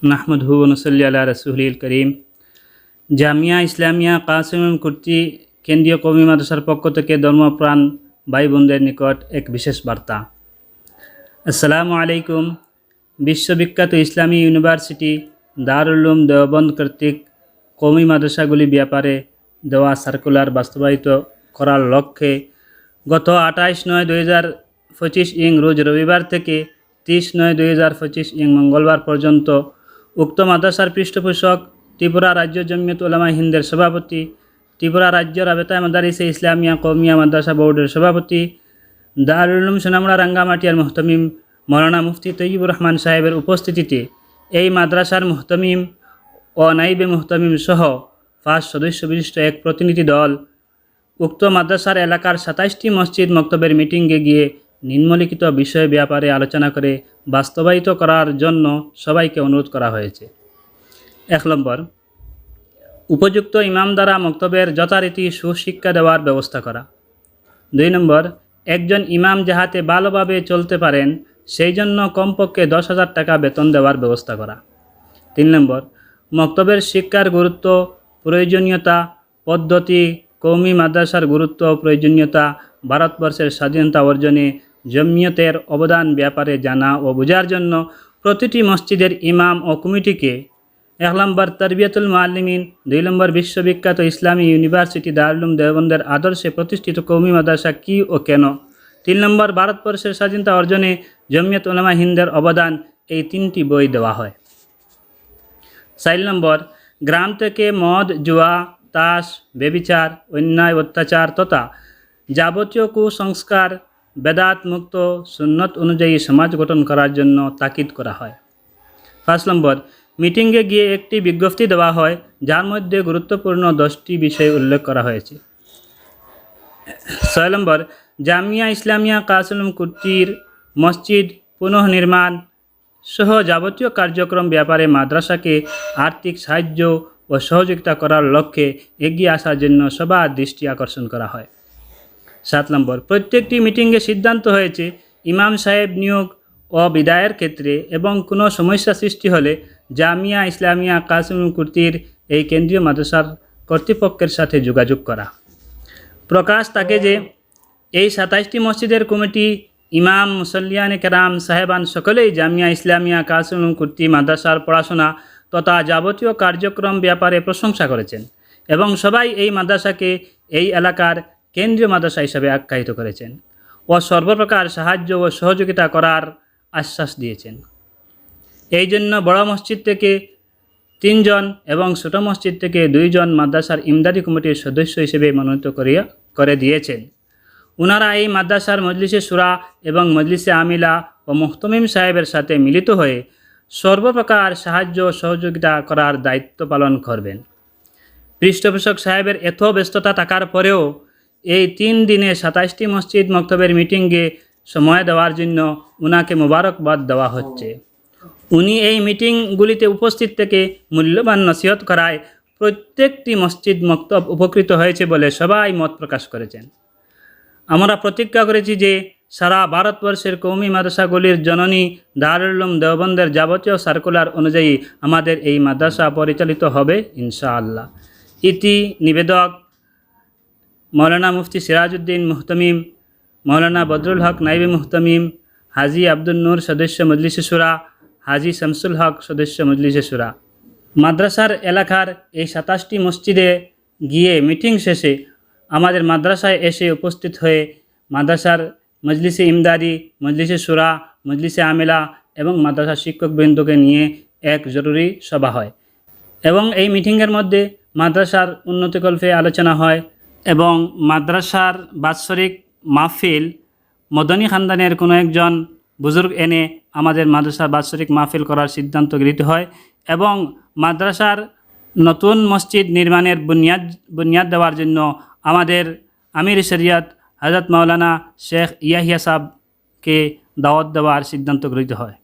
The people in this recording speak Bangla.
নাহমাদুহু ওয়া নুসাল্লি আলা রাসূলিল করিম। জামিয়া ইসলামিয়া কাসিম কুর্তি কেন্দ্রীয় কওমি মাদ্রাসার পক্ষ থেকে ধর্মপ্রাণ ভাই বোনদের নিকট এক বিশেষ বার্তা। আসসালামু আলাইকুম। বিশ্ববিখ্যাত ইসলামী ইউনিভার্সিটি দারুল উলুম দেওবন্দ কর্তৃক কওমি মাদ্রাসাগুলি ব্যাপারে দেওয়া সার্কুলার বাস্তবায়িত করার লক্ষ্যে গত 28/9/2025 রোজ রবিবার থেকে 30/9/2025 মঙ্গলবার পর্যন্ত উক্ত মাদ্রাসার পৃষ্ঠপোষক ত্রিপুরা রাজ্য জমিয়ত উলামা হিন্দের সভাপতি, ত্রিপুরা রাজ্য রাবেতায়ে মাদারিসে ইসলামিয়া কওমিয়া মাদ্রাসা বোর্ডের সভাপতি, দারুল উলুম সোনামুড়া রাঙ্গামাটিয়ার মুহতামিম মৌলানা মুফতি তৈয়বুর রহমান সাহেবের উপস্থিতিতে এই মাদ্রাসার মুহতামিম ও নাইবে মুহতামিম সহ 5 সদস্য বিশিষ্ট এক প্রতিনিধি দল উক্ত মাদ্রাসার এলাকার 27টি মসজিদ মক্তবের মিটিংয়ে গিয়ে নিম্নলিখিত বিষয় ব্যাপারে আলোচনা করে বাস্তবায়িত করার জন্য সবাইকে অনুরোধ করা হয়েছে। 1 নম্বর, উপযুক্ত ইমাম দ্বারা মক্তবের যথারীতি সুশিক্ষা দেওয়ার ব্যবস্থা করা। 2 নম্বর, একজন ইমাম যাহাতে ভালোভাবে চলতে পারেন সেই জন্য কমপক্ষে 10,000 টাকা বেতন দেওয়ার ব্যবস্থা করা। 3 নম্বর, মক্তবের শিক্ষার গুরুত্ব, প্রয়োজনীয়তা, পদ্ধতি, কওমি মাদ্রাসার গুরুত্ব ও প্রয়োজনীয়তা, ভারতবর্ষের স্বাধীনতা অর্জনে জমিয়তের অবদান ব্যাপারে জানা ও বোঝার জন্য প্রতিটি মসজিদের ইমাম ও কমিটিকে 1 নম্বর তারবিয়াতুল মুআল্লিমিন, 2 নম্বর বিশ্ববিখ্যাত ইসলামী ইউনিভার্সিটি দারুল উলুম দেওবন্দের আদর্শে প্রতিষ্ঠিত কওমি মাদ্রাসা কী ও কেন, 3 নম্বর ভারতবর্ষের স্বাধীনতা অর্জনে জমিয়ত উলামা হিন্দের অবদান, এই 3টি বই দেওয়া হয়। 4 নম্বর, গ্রাম থেকে মদ, জুয়া, তাস, বেবিচার, অন্যায়, অত্যাচার তথা যাবতীয় কুসংস্কার বেদাত মুক্ত সুন্নত অনুযায়ী সমাজ গঠন করার জন্য তাকিদ করা হয়। 5 নম্বর, মিটিংয়ে গিয়ে একটি বিজ্ঞপ্তি দেওয়া হয় যার মধ্যে গুরুত্বপূর্ণ 10টি বিষয় উল্লেখ করা হয়েছে। 6 নম্বর, জামিয়া ইসলামিয়া কাসিম কুর্তির মসজিদ পুনঃনির্মাণ সহ যাবতীয় কার্যক্রম ব্যাপারে মাদ্রাসাকে আর্থিক সাহায্য ও সহযোগিতা করার লক্ষ্যে এগিয়ে আসার জন্য সবার দৃষ্টি আকর্ষণ করা হয়। 7 নম্বর, প্রত্যেকটি মিটিংয়ে সিদ্ধান্ত হয়েছে ইমাম সাহেব নিয়োগ ও বিদায়ের ক্ষেত্রে এবং কোনো সমস্যা সৃষ্টি হলে জামিয়া ইসলামিয়া কাসিম কুর্তির এই কেন্দ্রীয় মাদ্রাসার কর্তৃপক্ষের সাথে যোগাযোগ করা। প্রকাশ থাকে যে এই 27টি মসজিদের কমিটি, ইমাম, মুসল্লিয়ানে কেরাম সাহেবান সকলেই জামিয়া ইসলামিয়া কাসিম কুর্তি মাদ্রাসার পড়াশোনা তথা যাবতীয় কার্যক্রম ব্যাপারে প্রশংসা করেছেন এবং সবাই এই মাদ্রাসাকে এই এলাকার কেন্দ্রীয় মাদ্রাসা হিসাবে আখ্যায়িত করেছেন ও সর্বপ্রকার সাহায্য ও সহযোগিতা করার আশ্বাস দিয়েছেন। এই জন্য বড় মসজিদ থেকে 3 জন এবং ছোট মসজিদ থেকে 2 জন মাদ্রাসার ইমদাদি কমিটির সদস্য হিসেবে মনোনীত করে দিয়েছেন। ওনারা এই মাদ্রাসার মজলিসে শুরা এবং মজলিসে আমিলা ও মুহতামিম সাহেবের সাথে মিলিত হয়ে সর্বপ্রকার সাহায্য ও সহযোগিতা করার দায়িত্ব পালন করবেন। পৃষ্ঠপোষক সাহেবের এত ব্যস্ততা থাকার পরেও এই 3 দিনে 27টি মসজিদ মক্তবের মিটিংয়ে সময় দেওয়ার জন্য ওনাকে মোবারকবাদ দেওয়া হচ্ছে। উনি এই মিটিংগুলিতে উপস্থিত থেকে মূল্যবান নসিহত করায় প্রত্যেকটি মসজিদ মক্তব উপকৃত হয়েছে বলে সবাই মত প্রকাশ করেছেন। আমরা প্রতিজ্ঞা করেছি যে সারা ভারতবর্ষের কওমি মাদ্রাসাগুলির জননী দারুল উলুম দেওবন্দের যাবতীয় সার্কুলার অনুযায়ী আমাদের এই মাদ্রাসা পরিচালিত হবে ইনশাআল্লাহ। ইতি নিবেদক মৌলানা মুফতি সিরাজউদ্দিন মুহতামিম, মৌলানা বদরুল হক নাইবে মুহতামিম, হাজি আব্দুল নূর সদস্য মজলিসে শুরা, হাজি শামসুল হক সদস্য মজলিসে শুরা। মাদ্রাসার এলাকার এই 27টি মসজিদে গিয়ে মিটিং শেষে আমাদের মাদ্রাসায় এসে উপস্থিত হয়ে মাদ্রাসার মজলিসে ইমদাদি, মজলিসে শুরা, মজলিসে আমিলা এবং মাদ্রাসার শিক্ষকবৃন্দকে নিয়ে এক জরুরি সভা হয় এবং এই মিটিংয়ের মধ্যে মাদ্রাসার উন্নতিকল্পে আলোচনা হয় এবং মাদ্রাসার বাৎসরিক মাহফিল মদনী খানদানের কোনো একজন বুজুর্গ এনে আমাদের মাদ্রাসার বাৎসরিক মাহফিল করার সিদ্ধান্ত গৃহীত হয় এবং মাদ্রাসার নতুন মসজিদ নির্মাণের বুনিয়াদ দেওয়ার জন্য আমাদের আমির শরিয়ত হযরত মাওলানা শেখ ইয়াহিয়া সাহেবকে দাওয়াত দেওয়ার সিদ্ধান্ত গৃহীত হয়।